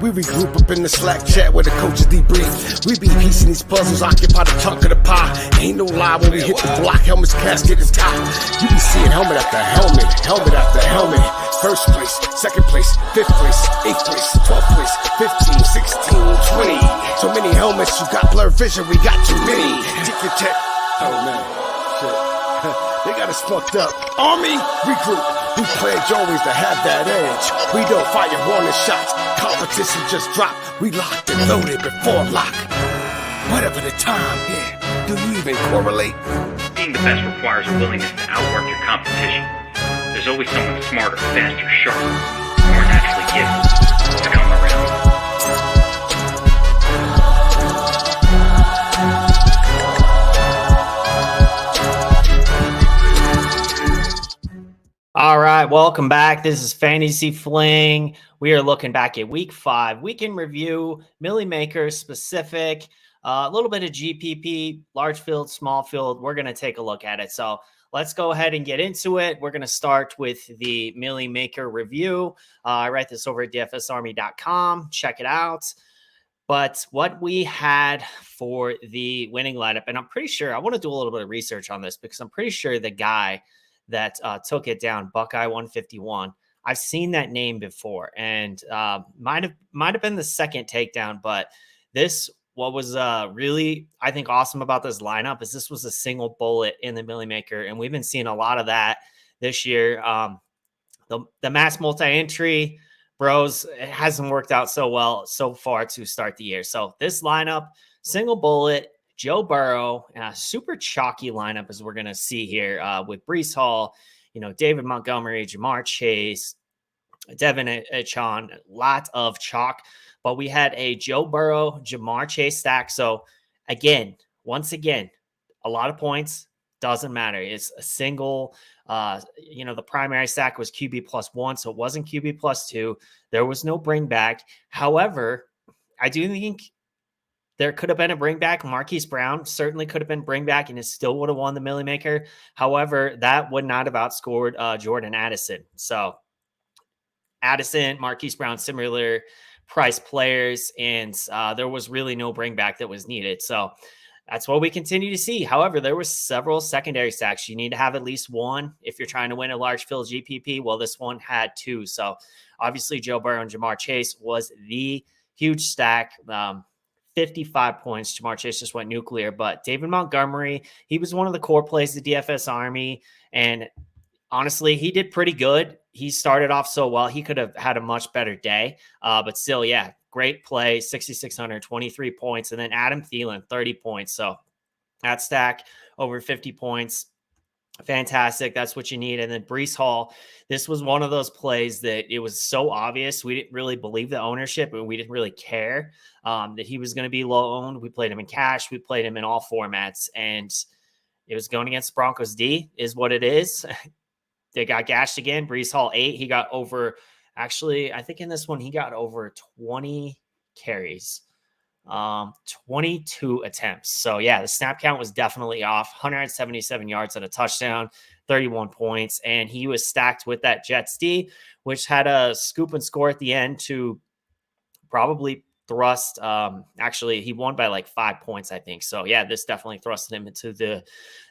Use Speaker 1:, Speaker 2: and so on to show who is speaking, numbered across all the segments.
Speaker 1: We regroup up in the Slack chat where the coaches debrief. We be piecing these puzzles, occupy the chunk of the pie. Ain't no lie when we hit the block, helmets casket is top. You be seeing helmet after helmet, helmet after helmet. First place, second place, fifth place, eighth place, 12th place, 15, 16, 20. So many helmets, you got blurred vision, we got too many. Tick your tech. Oh man, shit. They got us fucked up. Army, regroup. We pledge always to have that edge. We don't fire warning shots. Competition just drop. We locked and loaded before lock. Whatever the time, yeah. Do you even correlate?
Speaker 2: Being the best requires a willingness to outwork your competition. There's always someone smarter, faster, sharper, more naturally gifted to come around.
Speaker 3: All right, welcome back. This is FantasyFling. We are looking back at Week 5. We can review Millie Maker specific, a little bit of GPP, large field, small field. We're going to take a look at it. So let's go ahead and get into it. We're going to start with the Millie Maker review. I write this over at dfsarmy.com. Check it out. But what we had for the winning lineup, and I'm pretty sure, I want to do a little bit of research on this because I'm pretty sure the guy that took it down, Buckeye 151. I've seen that name before, and might have been the second takedown. But what was really, I think, awesome about this lineup is this was a single bullet in the Millie Maker, and we've been seeing a lot of that this year. The mass multi-entry, bros, it hasn't worked out so well so far to start the year. So this lineup, single bullet, Joe Burrow, super chalky lineup as we're going to see here with Breece Hall, David Montgomery, Jamar Chase, Devin Achon, a lot of chalk. But we had a Joe Burrow, Jamar Chase stack. So once again, a lot of points, doesn't matter. It's a single, the primary stack was QB +1, so it wasn't QB +2. There was no bring back. However, I do think there could have been a bring back. Marquise Brown certainly could have been bring back, and it still would have won the Millie Maker. However, that would not have outscored Jordan Addison. So Addison, Marquise Brown, similar price players, and there was really no bring back that was needed. So that's what we continue to see. However, there were several secondary stacks. You need to have at least one if you're trying to win a large field GPP. Well, this one had two. So obviously Joe Burrow and Jamar Chase was the huge stack. 55 points. Jamar Chase just went nuclear, but David Montgomery, he was one of the core plays of the DFS Army. And honestly, he did pretty good. He started off so well. He could have had a much better day. But still, yeah, great play. 6,600, 23 points. And then Adam Thielen, 30 points. So that stack over 50 points. Fantastic. That's what you need. And then Breece Hall, this was one of those plays that it was so obvious. We didn't really believe the ownership, and we didn't really care that he was going to be low owned. We played him in cash. We played him in all formats, and it was going against Broncos D is what it is. They got gashed again. Breece Hall 8. He got over, actually, I think in this one, he got over 20 carries. 22 attempts. So yeah, the snap count was definitely off. 177 yards and a touchdown, 31 points. And he was stacked with that Jets D, which had a scoop and score at the end to probably thrust. Actually, he won by like 5 points, I think. So yeah, this definitely thrusted him into the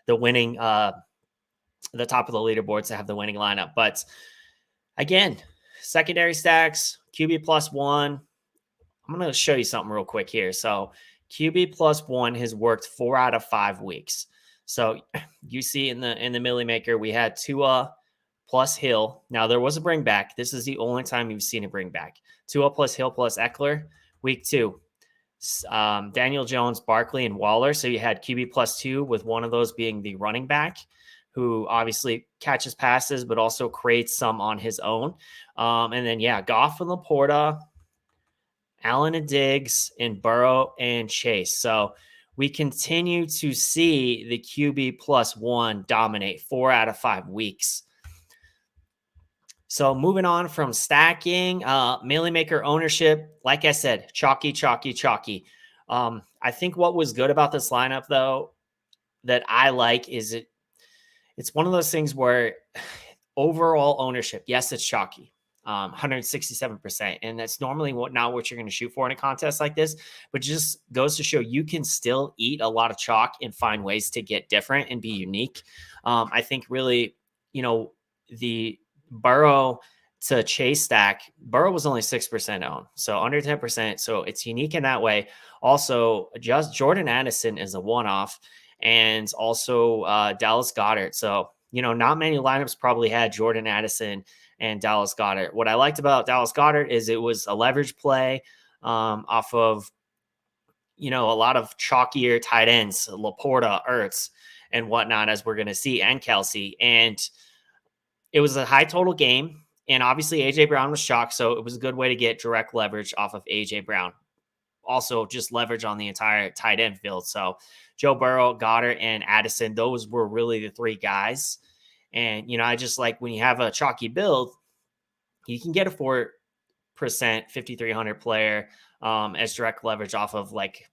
Speaker 3: winning, the top of the leaderboards to have the winning lineup. But again, secondary stacks, QB +1. I'm going to show you something real quick here. So QB +1 has worked 4 out of 5 weeks. So you see in the Millie Maker, we had Tua plus Hill. Now there was a bring back. This is the only time you've seen a bring back. Tua plus Hill plus Eckler. Week 2, Daniel Jones, Barkley, and Waller. So you had QB +2 with one of those being the running back, who obviously catches passes, but also creates some on his own. And then, yeah, Goff and Laporta, Allen and Diggs, and Burrow and Chase. So we continue to see the QB +1 dominate 4 out of 5 weeks. So moving on from stacking, Millie Maker ownership, like I said, chalky. I think what was good about this lineup, though, that I like is it's one of those things where overall ownership, yes, it's chalky. 167%. And that's normally not what you're going to shoot for in a contest like this, but just goes to show you can still eat a lot of chalk and find ways to get different and be unique. I think really, the Burrow to Chase stack, Burrow was only 6% owned, so under 10%. So it's unique in that way. Also, just Jordan Addison is a one-off, and also Dallas Goedert. So, not many lineups probably had Jordan Addison and Dallas Goedert. What I liked about Dallas Goedert is it was a leverage play off of, a lot of chalkier tight ends, Laporta, Ertz, and whatnot, as we're going to see, and Kelsey. And it was a high total game. And obviously, AJ Brown was shocked, so it was a good way to get direct leverage off of AJ Brown. Also, just leverage on the entire tight end field. So, Joe Burrow, Goddard, and Addison, those were really the three guys. And, I just like when you have a chalky build, you can get a 4% 5,300 player as direct leverage off of like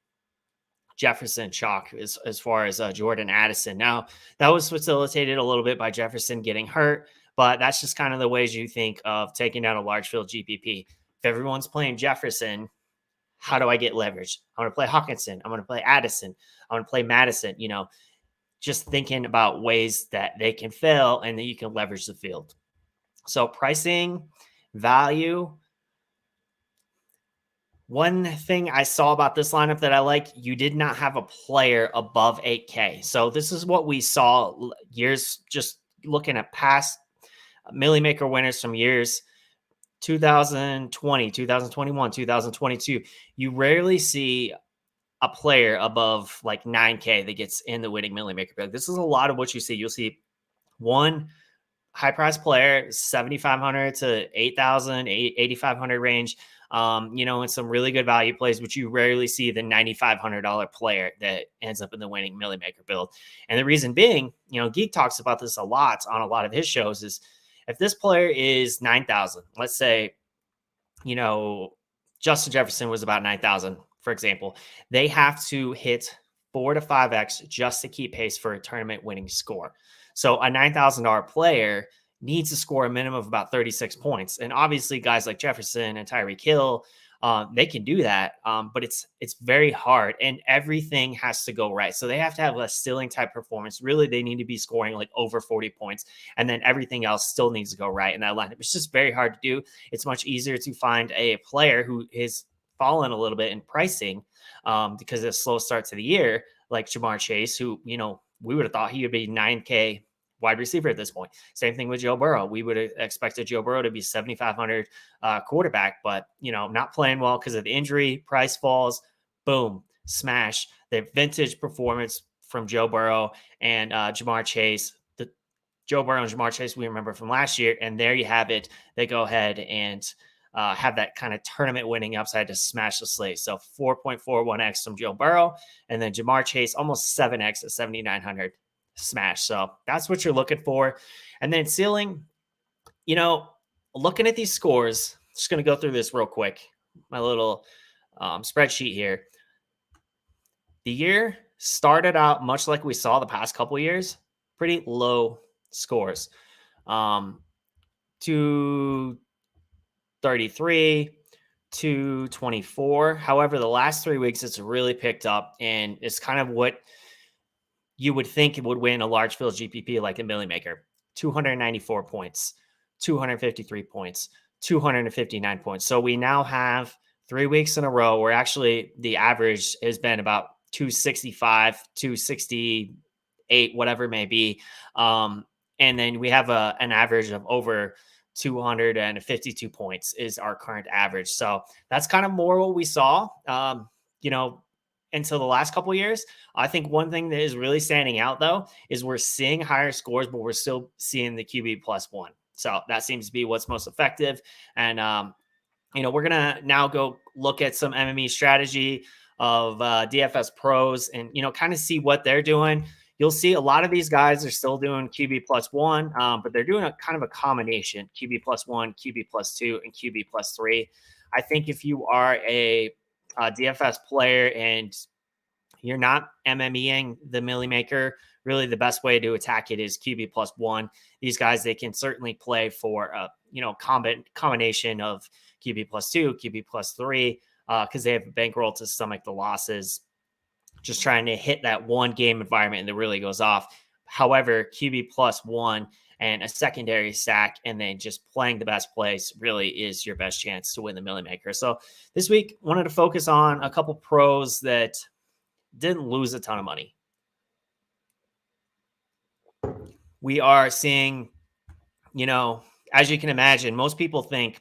Speaker 3: Jefferson chalk as far as Jordan Addison. Now, that was facilitated a little bit by Jefferson getting hurt, but that's just kind of the ways you think of taking down a large field GPP. If everyone's playing Jefferson, how do I get leverage? I'm going to play Hawkinson. I'm going to play Addison. I'm going to play Madison. Just thinking about ways that they can fail and that you can leverage the field. So pricing, value. One thing I saw about this lineup that I like, you did not have a player above 8K. So this is what we saw years, just looking at past Millie Maker winners from years 2020, 2021, 2022. You rarely see a player above like 9K that gets in the winning Millie Maker. This is a lot of what you see. You'll see one high price player, 7,500 to 8,000, 8,500 range. And some really good value plays, which you rarely see the $9,500 player that ends up in the winning Millie Maker build. And the reason being, Geek talks about this a lot on a lot of his shows, is if this player is 9,000, let's say, Justin Jefferson was about 9,000, for example, they have to hit 4 to 5x just to keep pace for a tournament winning score. So a $9,000 player needs to score a minimum of about 36 points. And obviously guys like Jefferson and Tyreek Hill, they can do that. But it's very hard and everything has to go right. So they have to have a ceiling type performance. Really, they need to be scoring like over 40 points. And then everything else still needs to go right in that lineup. It's just very hard to do. It's much easier to find a player who is fallen a little bit in pricing because of the slow start to the year, like Jamar Chase, who, we would have thought he would be 9K wide receiver at this point. Same thing with Joe Burrow. We would have expected Joe Burrow to be 7,500 quarterback, but, not playing well because of the injury, price falls, boom, smash. The vintage performance from Joe Burrow and Jamar Chase. The Joe Burrow and Jamar Chase we remember from last year, and there you have it. They go ahead and have that kind of tournament winning upside to smash the slate. So 4.41x from Joe Burrow, and then Jamar Chase almost 7x at 7,900 smash. So that's what you're looking for. And then ceiling, looking at these scores, just going to go through this real quick. My little spreadsheet here. The year started out much like we saw the past couple years, pretty low scores. 233, 224. However, the last 3 weeks, it's really picked up, and it's kind of what you would think it would win a large field GPP like a Millie Maker. 294 points, 253 points, 259 points. So we now have 3 weeks in a row where actually the average has been about 265, 268, whatever it may be. And then we have an average of over 252 points is our current average. So that's kind of more what we saw, until the last couple of years. I think one thing that is really standing out, though, is we're seeing higher scores, but we're still seeing the QB+1. So that seems to be what's most effective. And, we're going to now go look at some MME strategy of DFS pros and, kind of see what they're doing. You'll see a lot of these guys are still doing QB+1, but they're doing a kind of a combination, QB+1, QB+2, and QB+3. I think if you are a DFS player and you're not MMEing the Millie Maker, really the best way to attack it is QB+1. These guys, they can certainly play for combination of QB +2, QB +3, because they have a bankroll to stomach the losses, just trying to hit that one game environment and it really goes off. However, QB +1 and a secondary stack and then just playing the best plays really is your best chance to win the Millie Maker. So this week, wanted to focus on a couple pros that didn't lose a ton of money. We are seeing, as you can imagine, most people think,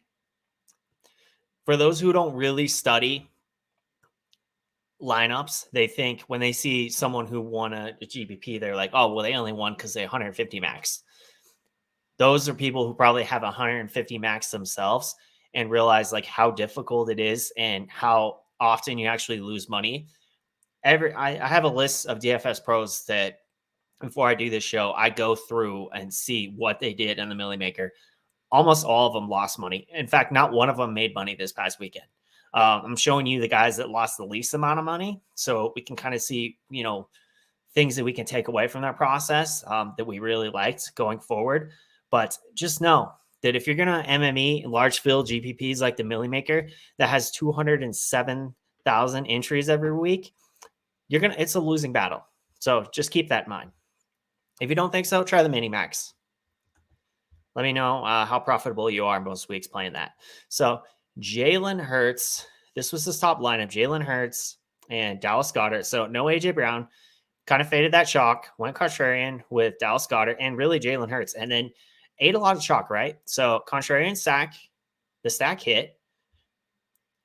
Speaker 3: for those who don't really study lineups, they think when they see someone who won a GPP, they're like, oh, well, they only won because they 150 max. Those are people who probably have 150 max themselves and realize like how difficult it is and how often you actually lose money. I have a list of DFS pros that before I do this show, I go through and see what they did in the Millie Maker. Almost all of them lost money. In fact, not one of them made money this past weekend. I'm showing you the guys that lost the least amount of money, so we can kind of see, things that we can take away from that process that we really liked going forward. But just know that if you're going to MME large field GPPs like the Millie Maker that has 207,000 entries every week, it's a losing battle. So just keep that in mind. If you don't think so, try the mini max. Let me know how profitable you are most weeks playing that. So Jalen Hurts, this was his top lineup, Jalen Hurts and Dallas Goedert. So no AJ Brown, kind of faded that chalk, went contrarian with Dallas Goedert and really Jalen Hurts, and then ate a lot of chalk, right? So contrarian stack, the stack hit,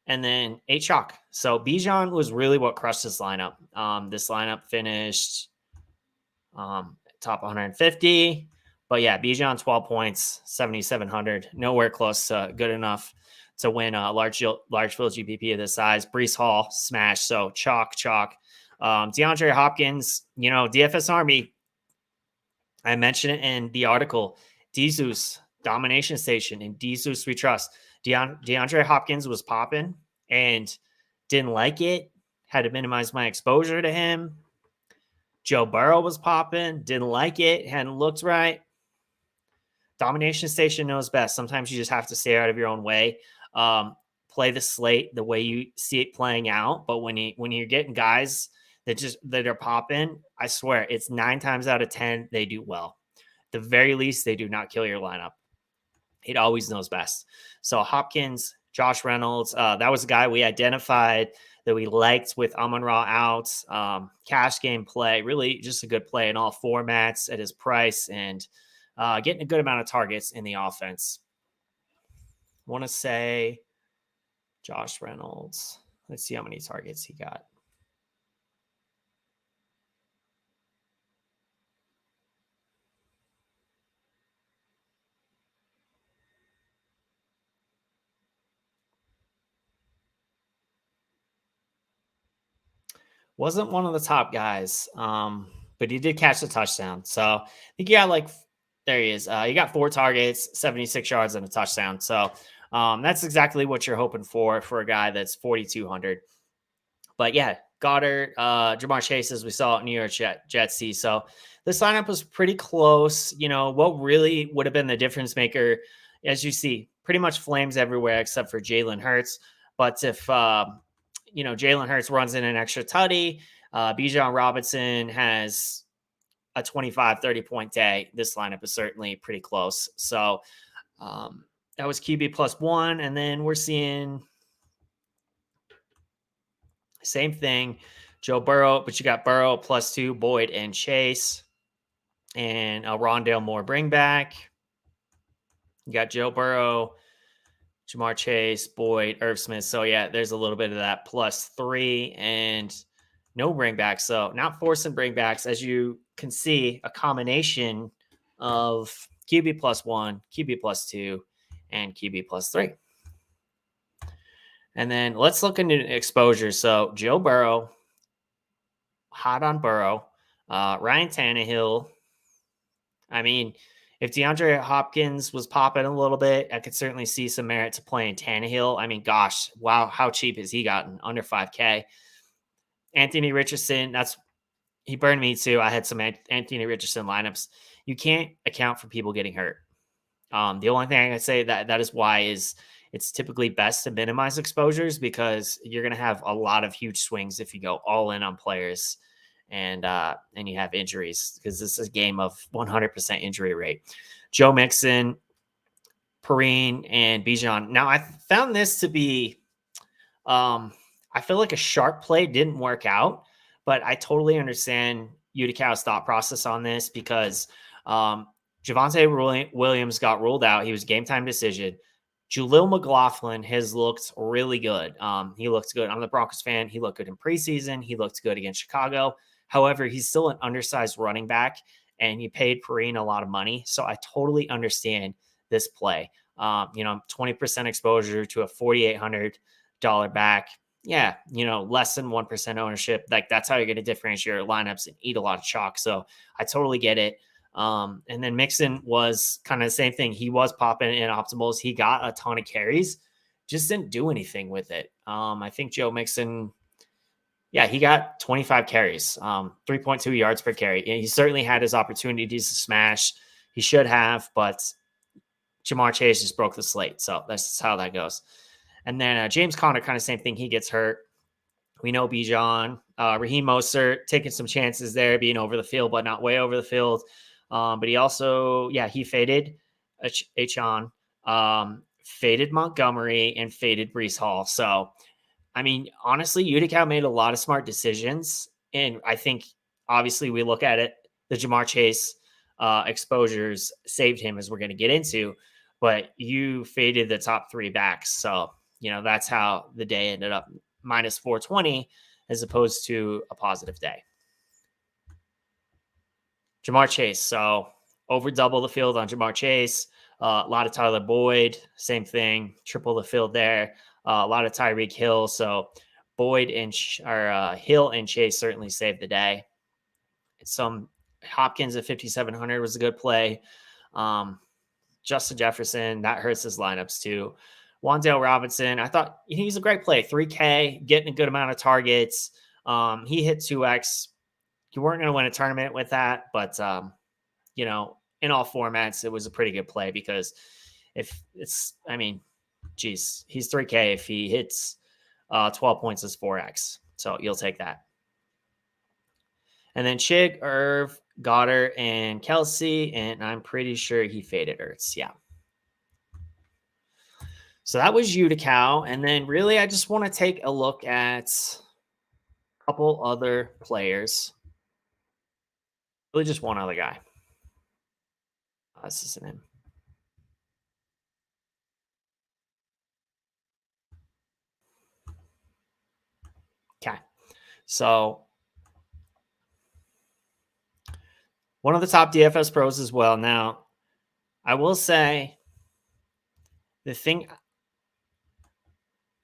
Speaker 3: and then ate chalk. So Bijan was really what crushed this lineup. This lineup finished top 150. But yeah, Bijan 12 points, 7,700, nowhere close to good enough to win a large field GPP of this size. Breece Hall smash, so chalk. DeAndre Hopkins, DFS Army. I mentioned it in the article. DZeus domination station, and DZeus we trust. DeAndre Hopkins was popping and didn't like it. Had to minimize my exposure to him. Joe Burrow was popping, didn't like it, hadn't looked right. Domination station knows best. Sometimes you just have to stay out of your own way. Play the slate the way you see it playing out. But when you're getting guys that are popping, I swear it's 9 times out of 10 they do well. At the very least, they do not kill your lineup. It always knows best. So Hopkins, Josh Reynolds, that was a guy we identified that we liked with Amon-Ra out. Cash game play, really just a good play in all formats at his price and getting a good amount of targets in the offense. I want to say Josh Reynolds. Let's see how many targets he got. Wasn't one of the top guys, but he did catch the touchdown. So I think he got there he is. He got 4 targets, 76 yards, and a touchdown. So that's exactly what you're hoping for a guy that's 4,200. But yeah, Goddard, Jamar Chase, as we saw at New York Jets. So this lineup was pretty close. What really would have been the difference maker, as you see, pretty much flames everywhere except for Jalen Hurts. But if Jalen Hurts runs in an extra tutty, Bijan Robinson has a 25, 30-point day, this lineup is certainly pretty close. So that was QB +1. And then we're seeing same thing, Joe Burrow, but you got Burrow +2, Boyd and Chase, and a Rondale Moore bring back. You got Joe Burrow, Jamar Chase, Boyd, Irv Smith. So yeah, there's a little bit of that +3 and no bringbacks. So not forcing bringbacks, as you can see, a combination of QB +1, QB +2, and QB +3. And then let's look into exposure. So Joe Burrow, hot on Burrow, Ryan Tannehill. I mean, if DeAndre Hopkins was popping a little bit, I could certainly see some merit to playing Tannehill. I mean, gosh, wow, how cheap has he gotten? Under 5K. Anthony Richardson, he burned me too. I had some Anthony Richardson lineups. You can't account for people getting hurt. The only thing I can say that is why is it's typically best to minimize exposures, because you're going to have a lot of huge swings if you go all in on players and you have injuries, because this is a game of 100% injury rate. Joe Mixon, Perrine, and Bijan. Now, I found this to be, I feel like a sharp play didn't work out, but I totally understand Uticow's thought process on this, because Javonte Williams got ruled out. He was game time decision. Jaleel McLaughlin has looked really good. He looked good. I'm the Broncos fan. He looked good in preseason. He looked good against Chicago. However, he's still an undersized running back, and you paid Perrine a lot of money. So I totally understand this play. 20% exposure to a $4,800 back. Yeah, less than 1% ownership. Like, that's how you're going to differentiate your lineups and eat a lot of chalk. So I totally get it. And then Mixon was kind of the same thing. He was popping in optimals. He got a ton of carries, just didn't do anything with it. I think Joe Mixon, he got 25 carries, 3.2 yards per carry. And he certainly had his opportunities to smash. He should have, but Jamar Chase just broke the slate. So that's how that goes. And then James Conner, kind of same thing. He gets hurt. We know Bijan, Raheem Mostert taking some chances there, being over the field, but not way over the field. But he also, he faded Achon, faded Montgomery, and faded Breece Hall. So, I mean, honestly, Uticow made a lot of smart decisions. And I think, obviously, we look at it, the Jamar Chase exposures saved him, as we're going to get into. But you faded the top three backs. So, that's how the day ended up minus 420 as opposed to a positive day. Jamar Chase. So over double the field on Jamar Chase. A lot of Tyler Boyd. Same thing. Triple the field there. A lot of Tyreek Hill. So Boyd and Hill and Chase certainly saved the day. Some Hopkins at 5,700 was a good play. Justin Jefferson, that hurts his lineups too. Wan'Dale Robinson, I thought he's a great play. 3K, getting a good amount of targets. He hit 2X. You weren't going to win a tournament with that, but, in all formats, it was a pretty good play, because he's 3K. If he hits 12 points, it's 4X. So you'll take that. And then Chig, Irv, Goddard, and Kelsey, and I'm pretty sure he faded Ertz. Yeah. So that was Uticow. And then really, I just want to take a look at a couple other players. Really just one other guy. This isn't him. Okay. So one of the top DFS pros as well. Now, I will say the thing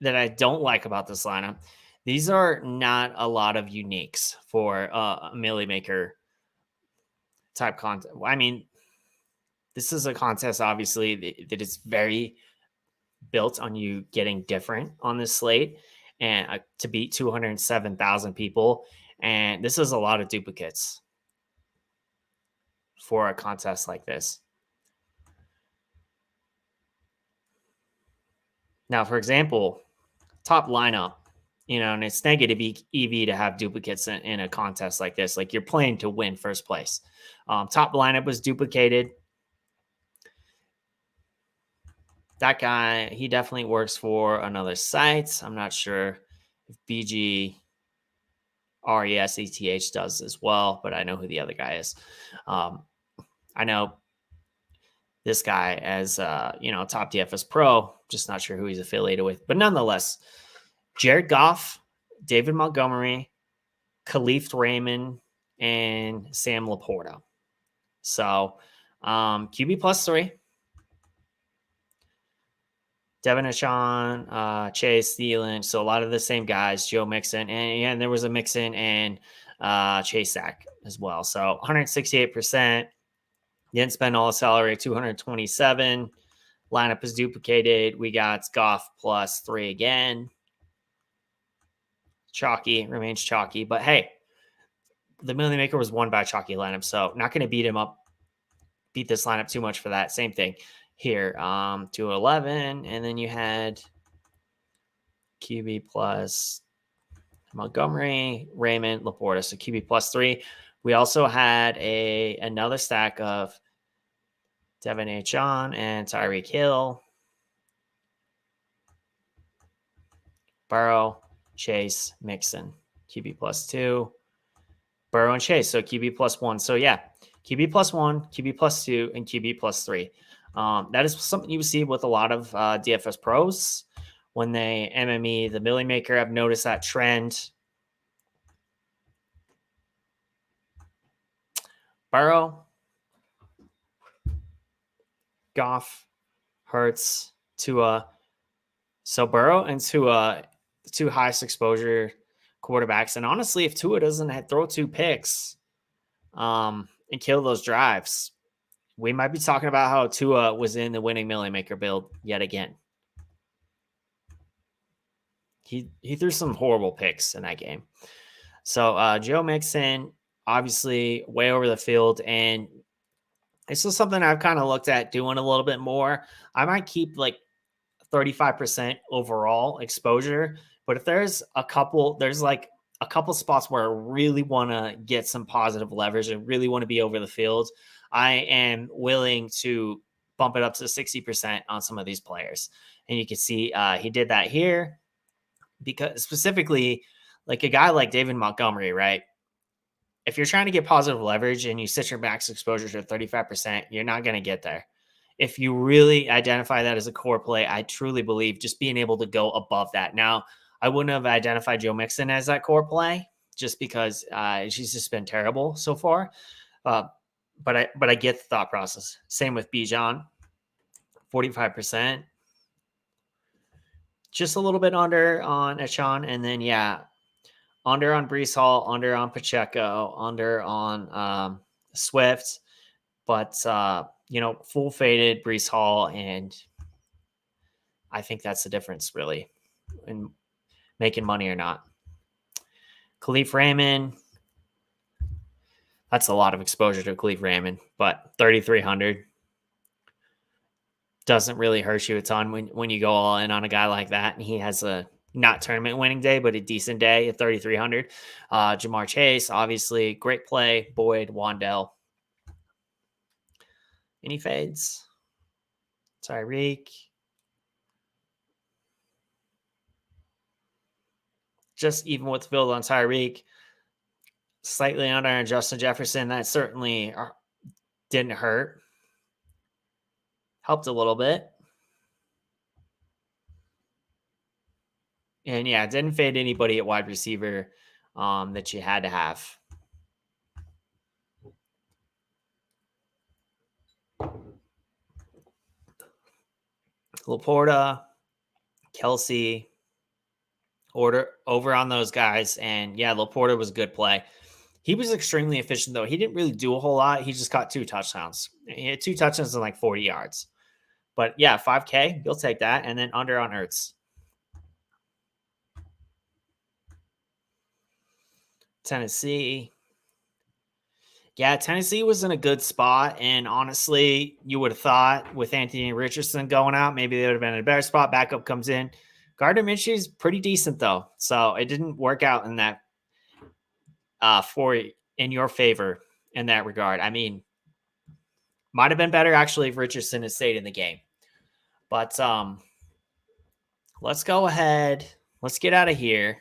Speaker 3: that I don't like about this lineup, these are not a lot of uniques for a Millie Maker type contest. I mean, this is a contest, obviously, that is very built on you getting different on this slate and to beat 207,000 people. And this is a lot of duplicates for a contest like this. Now, for example, top lineup, and it's negative EV to have duplicates in a contest like this. Like, you're playing to win first place. Top lineup was duplicated. That guy, he definitely works for another site. I'm not sure if BGRESETH does as well, but I know who the other guy is. I know this guy as, top DFS pro, just not sure who he's affiliated with. But nonetheless, Jared Goff, David Montgomery, Khalif Raymond, and Sam Laporta. So QB +3. Devin Achon, Chase Thielen. So a lot of the same guys, Joe Mixon. And there was a Mixon and Chase Sack as well. So 168%. Didn't spend all the salary, 227. Lineup is duplicated. We got Goff +3 again. Chalky, remains chalky. But hey, the Millie Maker was won by a chalky lineup. So not going to beat this lineup too much for that. Same thing. here to 11, and then you had QB plus Montgomery, Raymond, Laporta, so QB plus 3. We also had another stack of Devin Achon and Tyreek Hill, Burrow, Chase, Mixon, QB plus 2, Burrow and Chase, so QB plus 1. So yeah, QB plus 1, QB plus 2, and QB plus 3. That is something you see with a lot of DFS pros when they MME the Millie Maker. I've noticed that trend. Burrow, Goff, Hurts, Tua. So Burrow and Tua, the two highest exposure quarterbacks. And honestly, if Tua doesn't throw 2 picks and kill those drives, we might be talking about how Tua was in the winning Millie Maker build yet again. He threw some horrible picks in that game. So Joe Mixon, obviously way over the field, and this is something I've kind of looked at doing a little bit more. I might keep like 35% overall exposure, but if there's like a couple spots where I really want to get some positive leverage and really want to be over the field, I am willing to bump it up to 60% on some of these players. And you can see he did that here, because specifically like a guy like David Montgomery, right? If you're trying to get positive leverage and you set your max exposure to 35%, you're not going to get there. If you really identify that as a core play, I truly believe just being able to go above that. Now, I wouldn't have identified Joe Mixon as that core play just because she's just been terrible so far. But I get the thought process. Same with Bijan, 45%. Just a little bit under on Achon. And then, yeah, under on Brees Hall, under on Pacheco, under on Swift. But, full faded Brees Hall. And I think that's the difference, really, in making money or not. Khalif Raymond, that's a lot of exposure to Khalif Raymond, but 3,300 doesn't really hurt you a ton when you go all in on a guy like that. And he has a not tournament winning day, but a decent day at 3,300. Jamar Chase, obviously, great play. Boyd, Wandell. Any fades? Tyreek. Just even with the build on Tyreek, slightly under on Justin Jefferson. That certainly didn't hurt. Helped a little bit. And yeah, it didn't fade anybody at wide receiver that you had to have. Laporta, Kelsey, over on those guys. And yeah, Laporta was a good play. He was extremely efficient, though. He didn't really do a whole lot. He just caught 2 touchdowns. He had 2 touchdowns in like 40 yards. But yeah, 5K, you'll take that. And then under on Ertz. Tennessee. Yeah, Tennessee was in a good spot. And honestly, you would have thought with Anthony Richardson going out, maybe they would have been in a better spot. Backup comes in. Gardner Minshew's pretty decent, though. So it didn't work out in that in your favor in that regard. I mean, might have been better actually if Richardson had stayed in the game. But let's go ahead. Let's get out of here.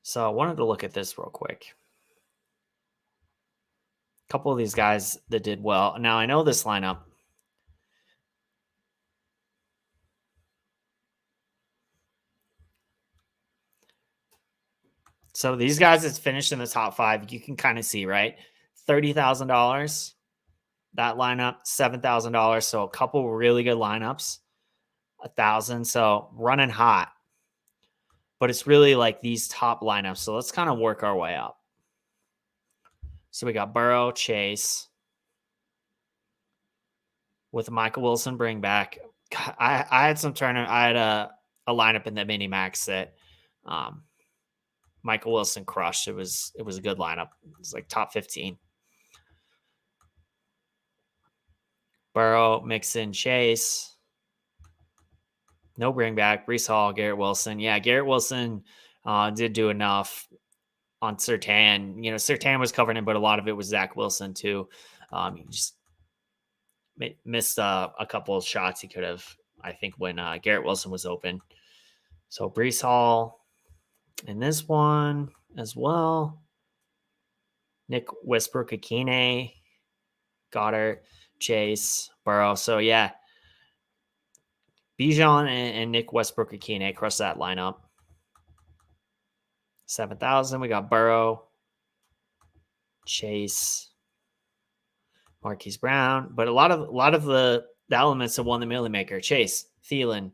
Speaker 3: So I wanted to look at this real quick. A couple of these guys that did well. Now I know this lineup. So these guys that's finished in the top 5, you can kind of see, right? $30,000. That lineup, $7,000. So a couple really good lineups. 1,000. So running hot. But it's really like these top lineups. So let's kind of work our way up. So we got Burrow, Chase, with Michael Wilson bring back. I had some Turner. I had a lineup in the mini max that Michael Wilson crushed. It was a good lineup. It was like top 15. Burrow, Mixon, Chase. No bring back. Brees Hall, Garrett Wilson. Yeah, Garrett Wilson did do enough on Surtain. Surtain was covering it, but a lot of it was Zach Wilson too. He just missed a couple of shots he could have, I think, when Garrett Wilson was open. So Brees Hall in this one as well. Nick Westbrook-Akine, Goddard, Chase, Burrow. So yeah, Bijan and Nick Westbrook-Akine across that lineup. 7,000. We got Burrow, Chase, Marquise Brown, but a lot of the elements of won the Millie Maker: Chase, Thielen,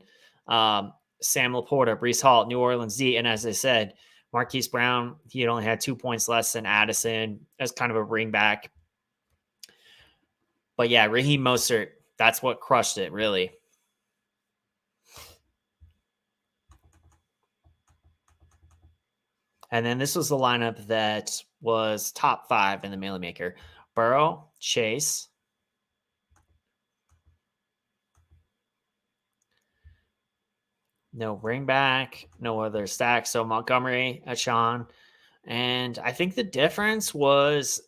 Speaker 3: Sam Laporta, Brees Hall, New Orleans D, and as I said, Marquise Brown, he only had 2 points less than Addison as kind of a bring back. But yeah, Raheem Mostert, that's what crushed it, really. And then this was the lineup that was top 5 in the Millie Maker: Burrow, Chase, no bring back, no other stack. So Montgomery, Achane. And I think the difference was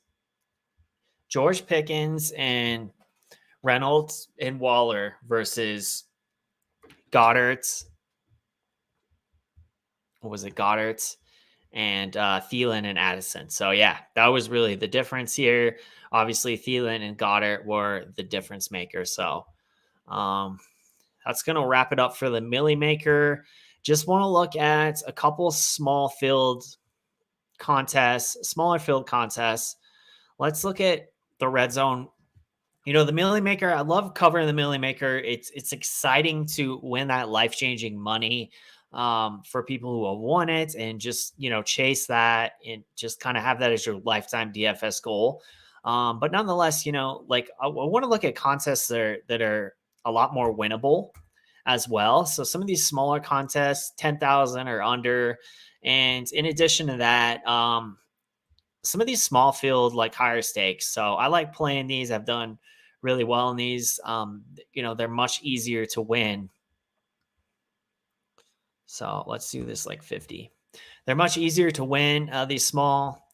Speaker 3: George Pickens and Reynolds and Waller versus Goddard's. What was it? Goddard's and Thielen and Addison. So yeah, that was really the difference here. Obviously, Thielen and Goddard were the difference maker. So that's going to wrap it up for the Millie Maker. Just want to look at a couple smaller field contests. Let's look at the red zone. The Millie Maker, I love covering the Millie Maker. It's exciting to win that life-changing money for people who have won it and just, chase that and just kind of have that as your lifetime DFS goal. But nonetheless, I want to look at contests that are a lot more winnable as well. So some of these smaller contests, 10,000 or under. And in addition to that, some of these small field, like higher stakes. So I like playing these. I've done really well in these. They're much easier to win. So let's do this like 50. They're much easier to win these small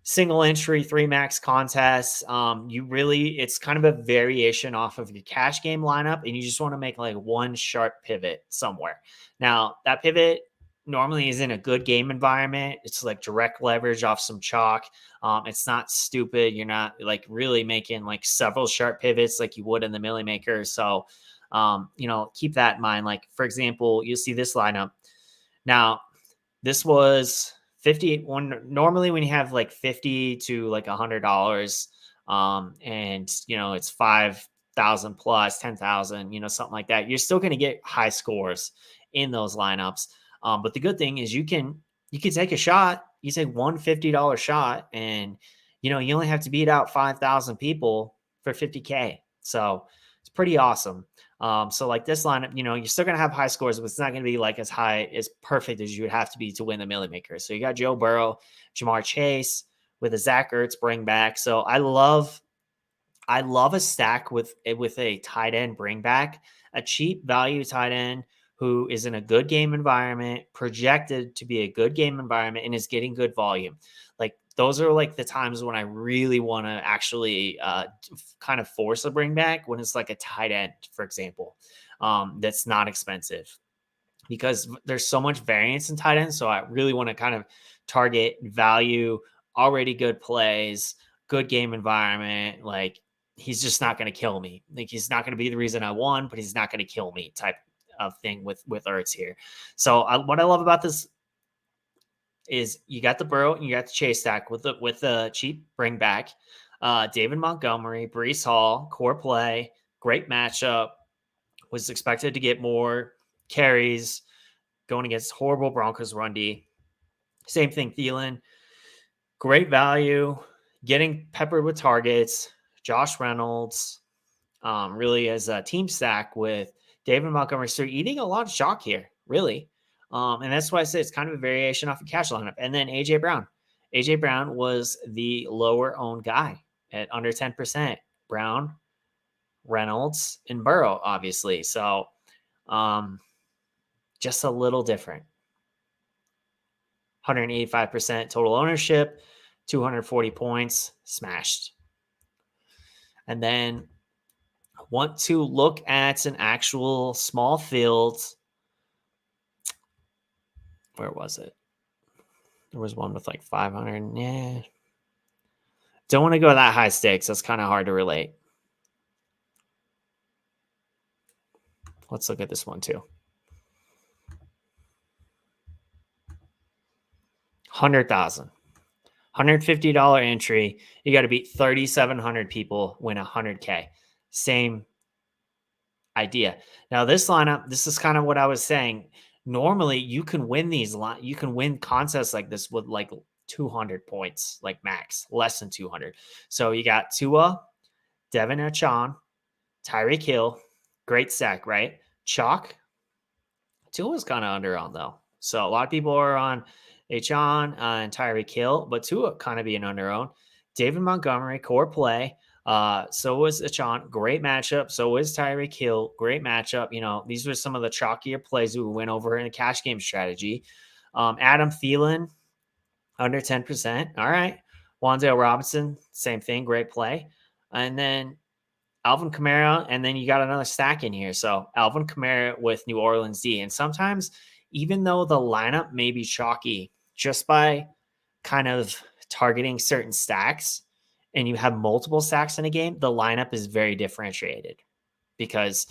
Speaker 3: single entry 3 max contests. It's kind of a variation off of your cash game lineup, and you just want to make like one sharp pivot somewhere. Now that pivot normally is in a good game environment. It's like direct leverage off some chalk. It's not stupid. You're not like really making like several sharp pivots like you would in the Millie Maker. So, keep that in mind. Like, for example, you see this lineup. Now, this was 50. Normally when you have like 50 to like $100, and it's 5,000 plus 10,000, something like that, you're still going to get high scores in those lineups. But the good thing is you can take a shot. You take $150 shot, and you only have to beat out 5,000 people for 50K. So it's pretty awesome. So like this lineup, you're still gonna have high scores, but it's not gonna be like as high, as perfect as you would have to be to win the Millie Maker. So you got Joe Burrow, Jamar Chase with a Zach Ertz bring back. So I love a stack with a tight end bring back, a cheap value tight end who is in a good game environment, projected to be a good game environment, and is getting good volume. Like those are like the times when I really want to actually kind of force a bring back, when it's like a tight end, for example, that's not expensive, because there's so much variance in tight ends. So I really want to kind of target value, already good plays, good game environment. Like he's just not going to kill me. Like he's not going to be the reason I won, but he's not going to kill me type of thing with Ertz here. So what I love about this is you got the Burrow and you got the Chase stack with the cheap bring back. David Montgomery, Brees Hall, core play, great matchup, was expected to get more carries going against horrible Broncos run D. Same thing, Thielen, great value, getting peppered with targets. Josh Reynolds, really as a team stack with David Montgomery. So eating a lot of chalk here, really. And that's why I say it's kind of a variation off a cash lineup. And then AJ Brown. AJ Brown was the lower owned guy at under 10%. Brown, Reynolds, and Burrow, obviously. So just a little different. 185% total ownership, 240 points, smashed. And then want to look at an actual small field. Where was it? There was one with like 500. Yeah. Don't want to go that high stakes. That's kind of hard to relate. Let's look at this one too. 100,000. $150 entry. You got to beat 3,700 people, win 100K. Same idea. Now this lineup, this is kind of what I was saying. Normally you can win you can win contests like this with like 200 points, like max, less than 200. So you got Tua, Devin Achane, Tyreek Hill, great stack, right? Chalk. Tua's kind of under on though. So a lot of people are on Achane and Tyreek Hill, but Tua kind of being under own. David Montgomery, core play. So was Achane, great matchup. So was Tyreek Hill, great matchup. You know, these were some of the chalkier plays we went over in the cash game strategy. Adam Thielen, under 10%. All right. Wan'Dale Robinson, same thing, great play. And then Alvin Kamara, and then you got another stack in here. So Alvin Kamara with New Orleans D. And sometimes, even though the lineup may be chalky, just by kind of targeting certain stacks, and you have multiple stacks in a game, the lineup is very differentiated. Because,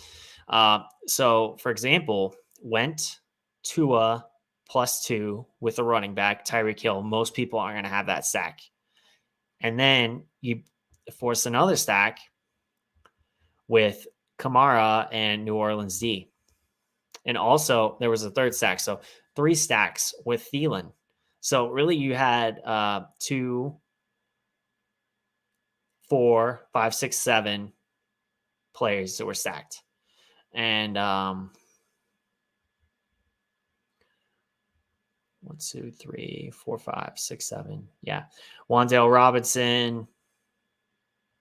Speaker 3: so for example, went Tua +2 with a running back, Tyreek Hill. Most people aren't going to have that stack. And then you force another stack with Kamara and New Orleans D. And also there was a third stack. So 3 stacks with Thielen. So really you had 2, 4, 5, 6, 7 players that were stacked. And 1, 2, 3, 4, 5, 6, 7. Yeah. Wan'Dale Robinson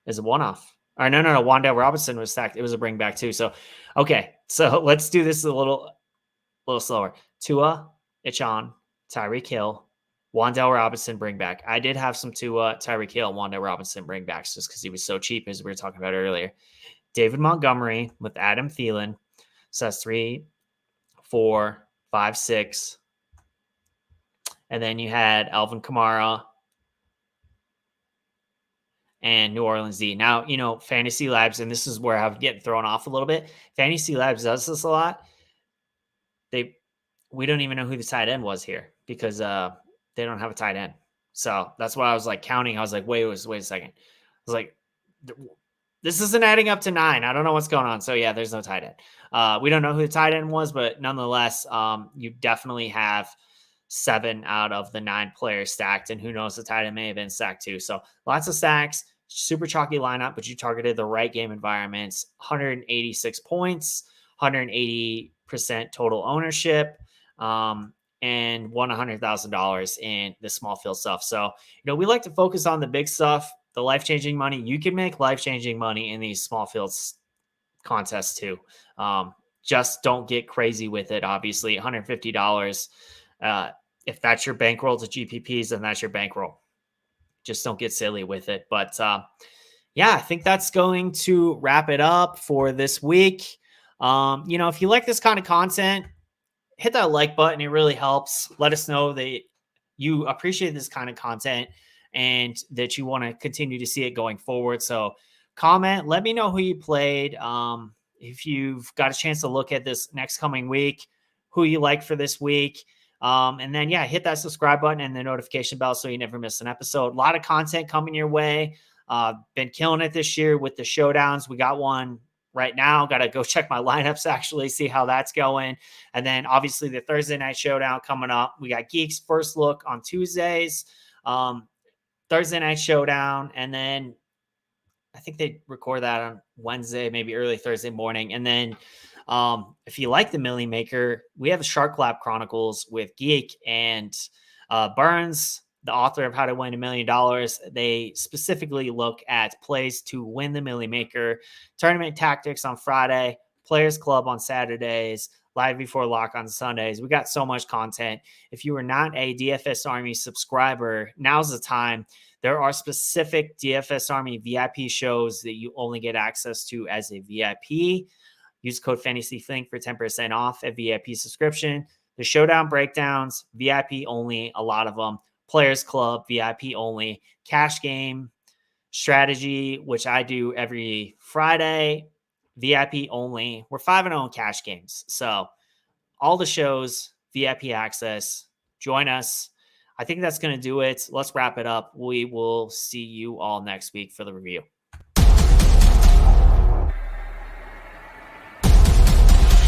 Speaker 3: is a one-off. Or no. Wan'Dale Robinson was stacked. It was a bring back too. So, okay. So let's do this a little slower. Tua, Achane, Tyreek Hill, Wan'Dale Robinson bring back. I did have some Tua, Tyreek Hill, Wan'Dale Robinson bring backs just because he was so cheap, as we were talking about earlier. David Montgomery with Adam Thielen. So that's 3, 4, 5, 6. And then you had Alvin Kamara and New Orleans D. Now, you know, Fantasy Labs, and this is where I would get thrown off a little bit. Fantasy Labs does this a lot. We don't even know who the tight end was here because they don't have a tight end. So that's why I was like counting. I was like, wait a second. I was like, this isn't adding up to 9. I don't know what's going on. So yeah, there's no tight end. We don't know who the tight end was, but nonetheless, you definitely have 7 out of the 9 players stacked, and who knows, the tight end may have been stacked too. So lots of stacks, super chalky lineup, but you targeted the right game environments. 186 points, 180% total ownership, and won $100,000 in the small field stuff. So, you know, we like to focus on the big stuff, the life-changing money. You can make life-changing money in these small fields contests too. Just don't get crazy with it. Obviously, $150. If that's your bankroll to GPPs, then that's your bankroll. Just don't get silly with it. But yeah, I think that's going to wrap it up for this week. You know, if you like this kind of content, hit that like button. It really helps. Let us know that you appreciate this kind of content and that you want to continue to see it going forward. So comment, let me know who you played. If you've got a chance to look at this next coming week, who you like for this week. And then, yeah, hit that subscribe button and the notification bell so you never miss an episode. A lot of content coming your way. Been killing it this year with the showdowns. We got one right now. Got to go check my lineups, actually, see how that's going. And then, obviously, the Thursday night showdown coming up. We got Geeks First Look on Tuesdays, Thursday night showdown, and then I think they record that on Wednesday, maybe early Thursday morning. And then If you like the Millie Maker, we have Shark Lab Chronicles with Geek and Burns, the author of How to Win $1 Million. They specifically look at plays to win the Millie Maker, tournament tactics on Friday, Players Club on Saturdays, live before lock on Sundays. We got so much content. If you are not a DFS Army subscriber, now's the time. There are specific DFS Army VIP shows that you only get access to as a VIP. Use code FantasyFling for 10% off a VIP subscription. The showdown breakdowns, VIP only, a lot of them. Players Club, VIP only. Cash game strategy, which I do every Friday, VIP only. We're 5-0 in cash games. So all the shows, VIP access. Join us. I think that's going to do it. Let's wrap it up. We will see you all next week for the review.